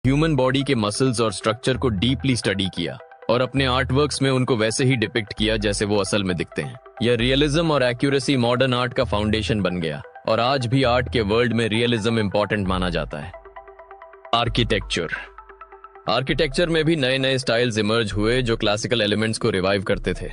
Human body के muscles और structure को डीपली स्टडी किया और अपने आर्ट वर्क्स में उनको वैसे ही डिपिक्ट किया जैसे वो असल में दिखते हैं। यह रियलिज्म और एक्यूरेसी मॉडर्न आर्ट का फाउंडेशन बन गया और आज भी आर्ट के वर्ल्ड में रियलिज्म इंपॉर्टेंट माना जाता है। आर्किटेक्चर में भी नए नए स्टाइल्स इमर्ज हुए जो क्लासिकल एलिमेंट्स को रिवाइव करते थे।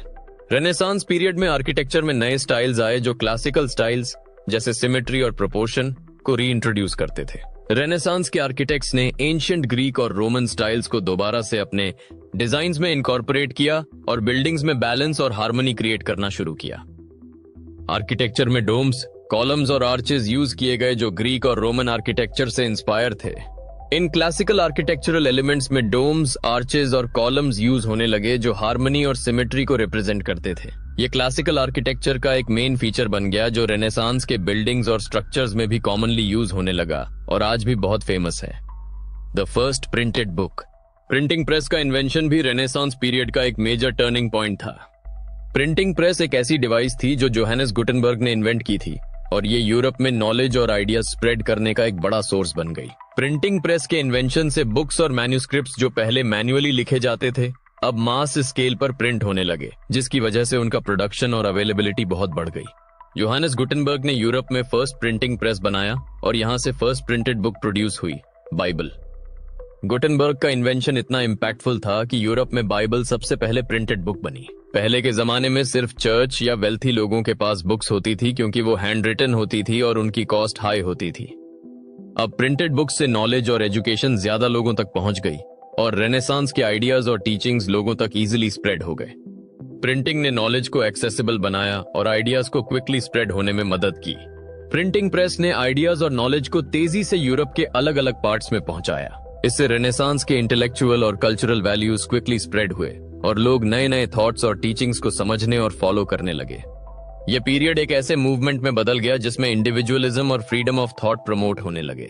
रेनेसांस पीरियड में आर्किटेक्चर में नए स्टाइल्स आए जो क्लासिकल स्टाइल्स जैसे सिमेट्री और प्रोपोर्शन को रीइंट्रोड्यूस करते थे। रेनेसांस के आर्किटेक्ट्स ने एंशिएंट ग्रीक और रोमन स्टाइल्स को दोबारा से अपने डिजाइन्स में इनकॉर्पोरेट किया और बिल्डिंग्स में बैलेंस और हार्मनी क्रिएट करना शुरू किया। आर्किटेक्चर में डोम्स, कॉलम्स और आर्चेस यूज किए गए जो ग्रीक और रोमन आर्किटेक्चर से इंस्पायर थे। इन क्लासिकल आर्किटेक्चरल एलिमेंट्स में डोम्स, आर्चेस और कॉलम्स यूज होने लगे जो हार्मनी और सिमेट्री को रिप्रेजेंट करते थे। ये क्लासिकल आर्किटेक्चर का एक मेन फीचर बन गया जो रेनेसांस के बिल्डिंग्स और स्ट्रक्चर्स में भी कॉमनली यूज होने लगा और आज भी बहुत फेमस है। The first printed book. Printing press का इन्वेंशन भी रेनेसांस पीरियड का एक मेजर टर्निंग पॉइंट था। प्रिंटिंग प्रेस एक ऐसी डिवाइस थी जो जोहानेस गुटेनबर्ग ने इन्वेंट की थी और ये यूरोप में नॉलेज और आइडियाज स्प्रेड करने का एक बड़ा सोर्स बन गई। प्रिंटिंग प्रेस के इन्वेंशन से बुक्स और मैन्युस्क्रिप्ट्स जो पहले मैन्युअली लिखे जाते थे अब मास स्केल पर प्रिंट होने लगे, जिसकी वजह से उनका प्रोडक्शन और अवेलेबिलिटी बहुत बढ़ गई। जोहानेस गुटेनबर्ग ने यूरोप में फर्स्ट प्रिंटिंग प्रेस बनाया और यहां से फर्स्ट प्रिंटेड बुक प्रोड्यूस हुई, बाइबल। गुटेनबर्ग का इन्वेंशन इतना इम्पैक्टफुल था कि यूरोप में बाइबल सबसे पहले प्रिंटेड बुक बनी। पहले के जमाने में सिर्फ चर्च या वेल्थी लोगों के पास बुक्स होती थी क्योंकि वो हैंड रिटन होती थी और उनकी कॉस्ट हाई होती थी। अब प्रिंटेड बुक्स से नॉलेज और एजुकेशन ज्यादा लोगों तक पहुंच गई और रेनेसांस के आइडियाज और टीचिंग्स लोगों तक इजीली स्प्रेड हो गए। प्रिंटिंग ने नॉलेज को एक्सेसिबल बनाया और आइडियाज को क्विकली स्प्रेड होने में मदद की। प्रिंटिंग प्रेस ने आइडियाज और नॉलेज को तेजी से यूरोप के अलग अलग पार्ट्स में पहुंचाया। इससे रेनेसांस के इंटेलेक्चुअल और कल्चरल वैल्यूज क्विकली स्प्रेड हुए और लोग नए नए थॉट्स और टीचिंग्स को समझने और फॉलो करने लगे। यह पीरियड एक ऐसे मूवमेंट में बदल गया जिसमें इंडिविजुअलिज्म और फ्रीडम ऑफ थॉट प्रमोट होने लगे।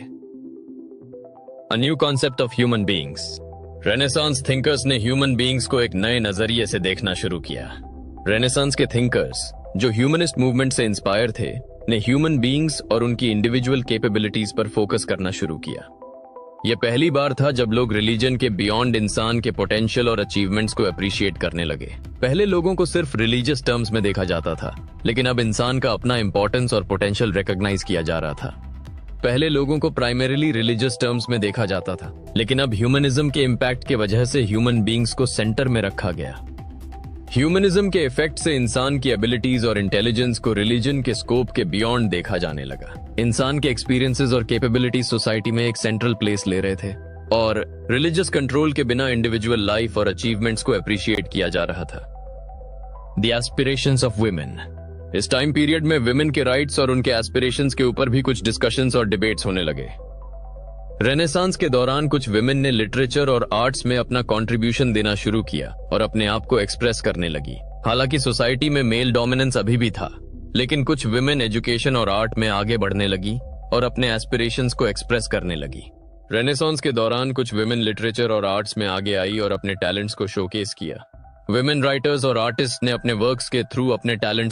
A new concept of human beings. Renaissance thinkers ने ह्यूमन बीइंग्स को एक नए नजरिए से देखना शुरू किया। रेनेसांस के थिंकर्स जो ह्यूमनिस्ट मूवमेंट से इंस्पायर थे ने ह्यूमन बीइंग्स और उनकी इंडिविजुअल कैपेबिलिटीज पर फोकस करना शुरू किया। यह पहली बार था जब लोग रिलीजन के बियॉन्ड इंसान के पोटेंशियल और अचीवमेंट्स को अप्रिशिएट करने लगे। पहले लोगों को सिर्फ रिलीजियस टर्म्स में देखा जाता था, लेकिन अब इंसान का अपना इंपॉर्टेंस और पोटेंशियल रिकॉग्नाइज किया जा रहा था। पहले लोगों को प्राइमरीली रिलीजियस टर्म्स में देखा जाता था, लेकिन अब ह्यूमनिज्म के इम्पैक्ट के वजह से ह्यूमन बीइंग्स को सेंटर में रखा गया। ह्यूमनिज्म के इफेक्ट से इंसान की एबिलिटीज और इंटेलिजेंस को रिलीजन के स्कोप के बियॉन्ड देखा जाने लगा। इंसान के एक्सपीरियंसेस और कैपेबिलिटीज सोसाइटी में एक सेंट्रल प्लेस ले रहे थे और रिलीजियस कंट्रोल के बिना इंडिविजुअल लाइफ और अचीवमेंट्स को अप्रिशिएट किया जा रहा था। The aspirations of women. इस टाइम पीरियड में विमेन के राइट्स और उनके एस्पिरेशंस के ऊपर भी कुछ डिस्कशंस और डिबेट्स होने लगे। रेनेसांस के दौरान कुछ विमेन ने लिटरेचर और आर्ट्स में अपना कंट्रीब्यूशन देना शुरू किया और अपने आप को एक्सप्रेस करने लगी। हालांकि सोसाइटी में मेल डोमिनेंस अभी भी था, लेकिन कुछ विमेन एजुकेशन और आर्ट में आगे बढ़ने लगी और अपने एस्पिरेशंस को एक्सप्रेस करने लगी। रेनेसांस के दौरान कुछ विमेन लिटरेचर और आर्ट्स में आगे आई और अपने टैलेंट्स को शोकेस किया। विमेन राइटर्स और आर्टिस्ट ने अपने वर्क्स के थ्रू अपने टैलेंट्स